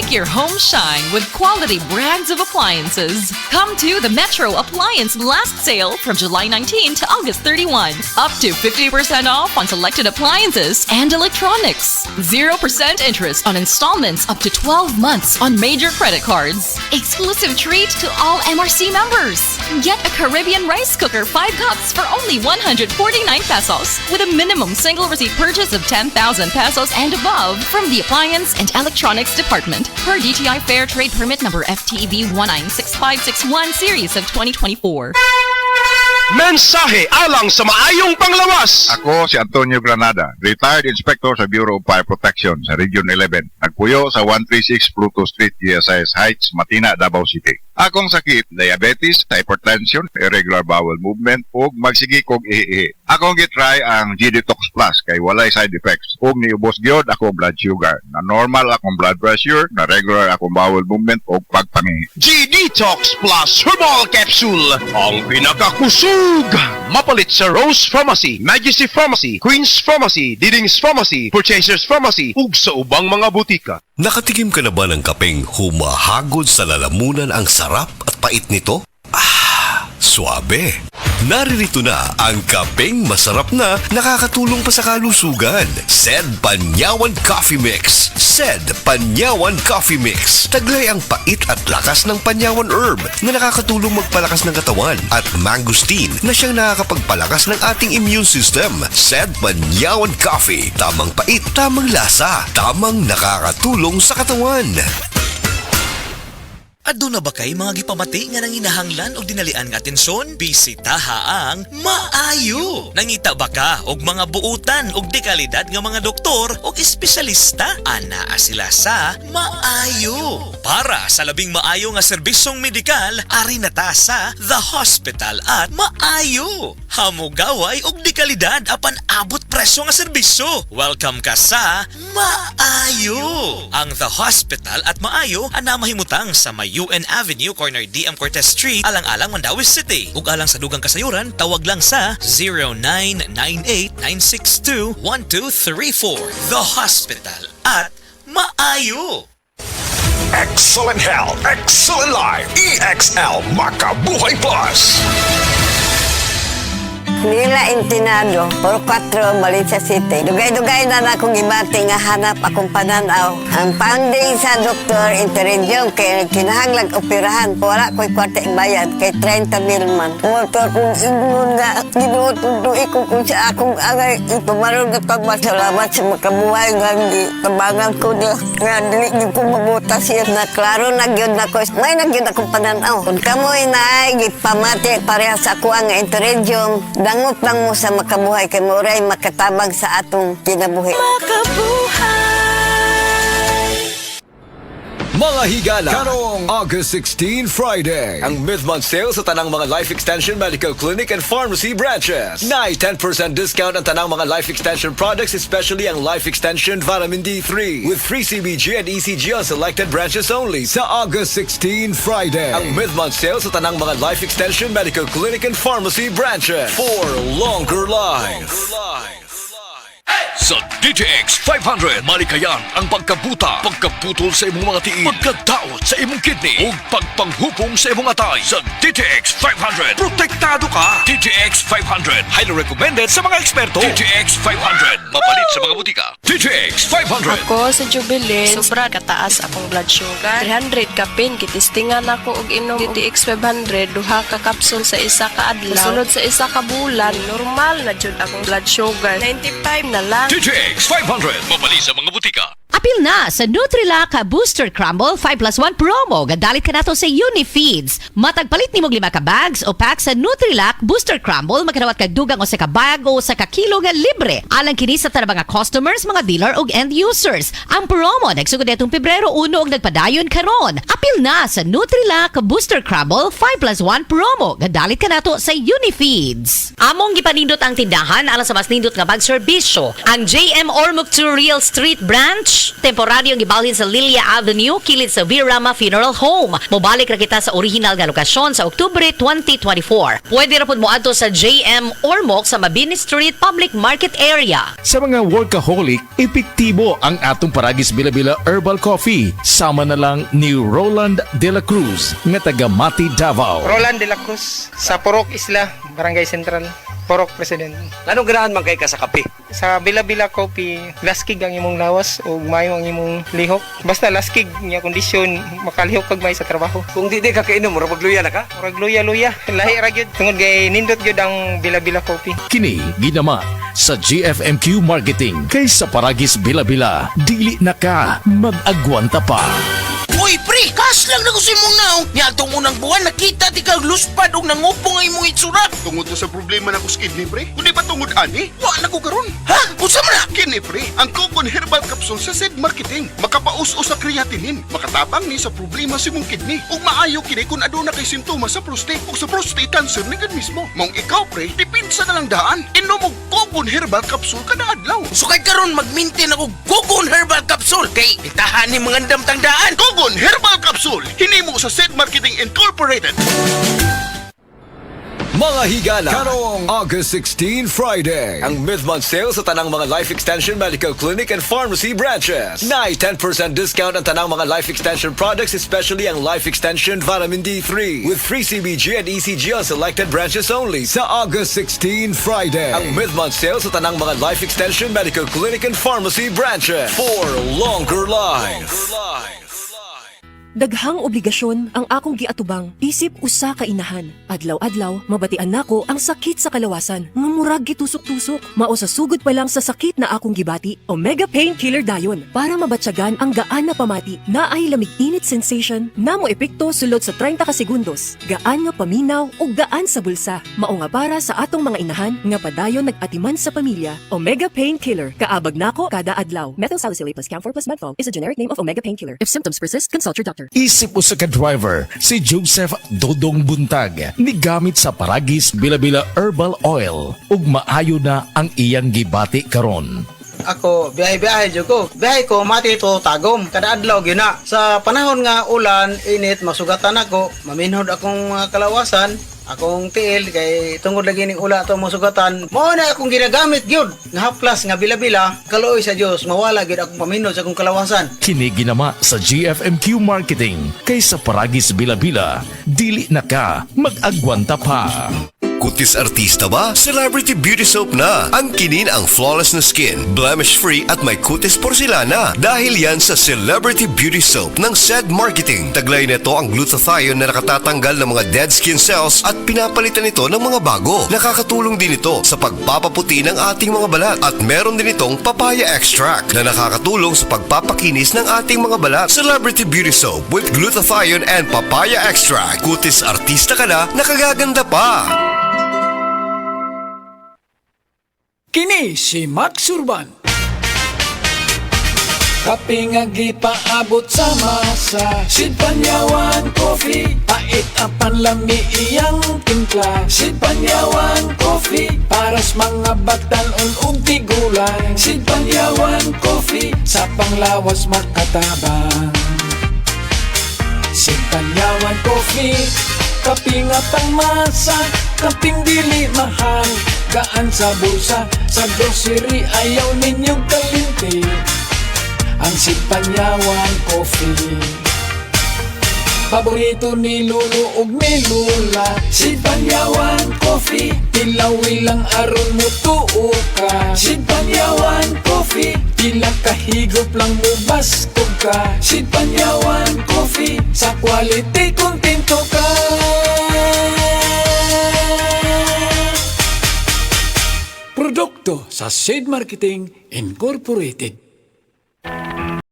Make your home shine with quality brands of appliances. Come to the Metro Appliance Last Sale from July 19 to August 31. Up to 50% off on selected appliances and electronics. 0% interest on installments up to 12 months on major credit cards. Exclusive treat to all MRC members. Get a Caribbean rice cooker 5 cups for only 149 pesos with a minimum single receipt purchase of 10,000 pesos and above from the Appliance and Electronics Department per DTI Fair Trade Permit number FTEB 196561 series of 2024. Mensahe alang sa maayong panglawas. Ako si Antonio Granada, retired inspector sa Bureau of Fire Protection sa Region 11. Nagpuyo sa 136 Pluto Street, GSIS Heights, Matina, Davao City. Akong sakit, diabetes, hypertension, irregular bowel movement, ug magsigi kog ihi. Akong gitry ang G-Detox Plus kay walay side effects. Ug niubos gyud ako blood sugar. Na normal akong blood pressure, na regular akong bowel movement ug pagpangi. G-Detox Plus Herbal Capsule. Ang pinakakusog. Mapalit sa Rose Pharmacy, Majesty Pharmacy, Queen's Pharmacy, Diding's Pharmacy, Purchasers Pharmacy, ug sa ubang mga butika. Nakatikim ka na ba ng kapeng humahagod sa lalamunan ang sarap at pait nito? Suabe! Naririto na ang kapeng masarap na nakakatulong pa sa kalusugan. Sed Panyawan Coffee Mix. Sed Panyawan Coffee Mix. Taglay ang pait at lakas ng Panyawan Herb na nakakatulong magpalakas ng katawan at mangosteen na siyang nakakapagpalakas ng ating immune system. Sed Panyawan Coffee. Tamang pait, tamang lasa, tamang nakakatulong sa katawan. Ado na ba kay mga gipamati nga nang inahanglan o dinalian nga atensyon? Bisitaha ang Maayo! Nangita ba ka og mga buutan og dekalidad nga mga doktor o espesyalista? Anaa sila sa Maayo! Para sa labing maayo nga serbisyong medikal, ari na ta sa The Hospital at Maayo! Hamugaway og dekalidad apan abot presyo nga serbisyo. Welcome ka sa Maayo! Ang The Hospital at Maayo ana mahimutang sa UN Avenue, corner DM Cortez Street, alang-alang Mandawi City. Ug alang sa dugang kasayuran, tawag lang sa 0998-962-1234. The Hospital at Maayo. Excellent Health, Excellent Life, EXL Makabuhay Plus. Nila Intinado, Puro 4, Valencia City. Dugay-dugay na akong ibati nga hanap akong pananaw. Ang panding sa doktor, intervention, kay kinahanglag operahan. Wala ko'y kwarte bayad, kay 30,000 man. Motor kong ingon nga, ginutuduy ko kung sa akong agay. Ipamarong na pagmasalamat sa makabuhay nga kabangan ko niya. Nga dili niyo ko mabutas yan na klaro nagyod na ko. May nagyod akong pananaw. Kung kamoy na ay gipamati parehas ako ang intervention, dangot lang mo sa makabuhay kay Moray makatabang sa atong kinabuhi. Mga higala, karong August 16, Friday, ang mid-month sale sa tanang mga Life Extension Medical Clinic and Pharmacy branches. Nay 10% discount ang tanang mga Life Extension products, especially ang Life Extension Vitamin D3 with free CBG and ECG on selected branches only sa August 16, Friday. Ang mid-month sale sa tanang mga Life Extension Medical Clinic and Pharmacy branches for longer life. Sa DTX 500, malikayan ang pagkabuta, pagkaputol sa imong mga tiil, pagkadaot sa imong kidney, ug pagpanghupong sa imong atay. Sa DTX 500, protektado ka. DTX 500, highly recommended sa mga eksperto. DTX 500, mapalit sa mga butika. DTX 500. Ako sa Jubilee, sobra kataas akong blood sugar. 300 kapin, kitistingan ako og inom DTX 500, duha ka kapsul sa isa ka adlaw. Sunod sa isa ka bulan, normal na jud akong blood sugar. 95 na lang. DTX 500, mapalit sa mga butika. Apil na sa Nutrilac Booster Crumble 5+1 promo. Gadalit ka nato sa Unifeeds. Matagpalit ni mong 5 ka bags o pack sa Nutrilac Booster Crumble, magkanawat kag dugang o sa ka bag o sa ka kilo nga libre. Alang kini sa tanang mga customers, mga dealer ug end users. Ang promo nagsugod itong Pebrero 1 ug nagpadayon karon. Apil na sa Nutrilac Booster Crumble 5+1 promo. Gadalit ka nato sa Unifeeds. Among gipanindot ang tindahan alang sa mas nindot nga bag serbisyo. Ang JM Ormoc 2 Real Street Branch Cash. Temporaryong gibalhin sa Lilia Avenue, kilid sa Virama Funeral Home. Mobalik ra kita sa original nga lokasyon sa Oktubre 2024. Pwede ra pud moadto sa JM Ormoc sa Mabini Street Public Market Area. Sa mga workaholic, epektibo ang atong Paragis Bila-Bila Herbal Coffee. Sama na lang ni Roland De La Cruz nga taga Mati, Davao. Roland De La Cruz sa Purok Isla, Barangay Central, Purok President. Anong ganahan man kay ka sa kape? Sa Bila-Bila Coffee, laskig ang imong lawas o mayo ang imong lihok. Basta laskig niya kondisyon, makalihok kag may sa trabaho. Kung di ka kainom, mura magluya na ka? Murag luya-luya. Lahi ra gyud tungod kay nindot gyud ang Bila-Bila Coffee. Kini ginama sa GFMQ Marketing kay sa Paragis Bila-Bila. Dili na ka mag-agwanta pa. Uy, pre! Kas lang na ko sa imong naong. Niya itong unang buwan, nakita di ka luspad o nangupong ay imong itsura. Tungod to sa problema na ko sa kidney, pre. Kung di ba tungod ani, wa na ko karon. Ha? Unsa man na? Kini, pre, ang Cogon Herbal Capsule sa Zed Marketing. Makapaus-o sa creatinine. Makatabang ni sa problema sa imong kidney. Ug maayo kini kung aduna kay simptomas sa prostate o sa prostate cancer ni gud mismo. Mong ikaw, pre, dipinsa na lang daan. Inom og Cogon Herbal Capsule kada adlaw. So kay karon mag-maintain ako Cogon Herbal Capsule kay itahan ni mga damtang daan. Cogon Herbal Capsule. Hinimo sa Zed Marketing Incorporated. Mga higala, karong August 16 Friday, ang mid-month sale sa tanang mga Life Extension Medical Clinic and Pharmacy branches. Nay 10% discount ang tanang mga Life Extension products, especially ang Life Extension Vitamin D3 with free CBG and ECG on selected branches only sa August 16 Friday. Ang mid-month sale sa tanang mga Life Extension Medical Clinic and Pharmacy branches for longer life. Daghang obligasyon ang akong giatubang isip usa ka inahan. Adlaw-adlaw mabatian nako ang sakit sa kalawasan nga murag gitusok-tusok. Mao sa sugod pa lang sa sakit na akong gibati, Omega Painkiller dayon para mabatyagan ang gaan na pamati. Naay lamig-init sensation na mo epekto sulod sa 30 ka segundos. Gaan nga paminaw ug gaan sa bulsa. Mao nga para sa atong mga inahan nga padayon nag-atiman sa pamilya. Omega Painkiller kaabag nako kada adlaw. Methyl salicylate plus camphor plus Medfol is a generic name of Omega Painkiller. If symptoms persist, consult your doctor. Isip usa ka driver, si Joseph Dodong Buntag, nigamit sa Paragis Bila-Bila Herbal Oil ug maayo na ang iyang gibati karon. Ako, biyahe-biyahe dyan ko. Biyahe ko, mati ito tagom. Kada adlaw gina. Sa panahon nga ulan, init, masugatan ako. Maminhod akong kalawasan. Akong tiil, kay tungod lagi ning ula ito masugatan. Mao na akong ginagamit gyud nga haplas nga bila-bila. Kaluoy sa Dios, mawala gyud akong paminhod sa akong kalawasan. Kini ginama sa GFMQ Marketing kay sa Paragis Bila-Bila. Dili na ka mag-agwanta pa. Kutis artista ba? Celebrity Beauty Soap na. Ang kinin ang flawless na skin, blemish-free at may kutis porcelana. Dahil yan sa Celebrity Beauty Soap ng Zed Marketing. Taglay nito ang glutathione na nakatatanggal ng mga dead skin cells at pinapalitan ito ng mga bago. Nakakatulong din ito sa pagpapaputi ng ating mga balat. At meron din itong papaya extract na nakakatulong sa pagpapakinis ng ating mga balat. Celebrity Beauty Soap with glutathione and papaya extract. Kutis artista ka na, nakagaganda pa. Kini si Max Urban. Kape nga gipaabot sa masa, Sid Panyawan Coffee, pait apan lami iyang timpla. Sid Panyawan Coffee, paras mga batanon ug tigulang. Sid Panyawan Coffee, sa panglawas makatabang. Sid Panyawan Coffee, kape nga pangmasa, kaping dili mahal. Gaan sa bulsa, sa grocery ayaw ninyong kalinti. Ang Sid Panyawan Coffee, paborito ni Lulu ug ni Lula. Sid Panyawan Coffee, tilawi lang aron mo tuo ka. Sid Panyawan Coffee, pila kahigop lang mo bastog ka. Sid Panyawan Coffee, sa quality kontento ka. Produkto sa Zed Marketing Incorporated.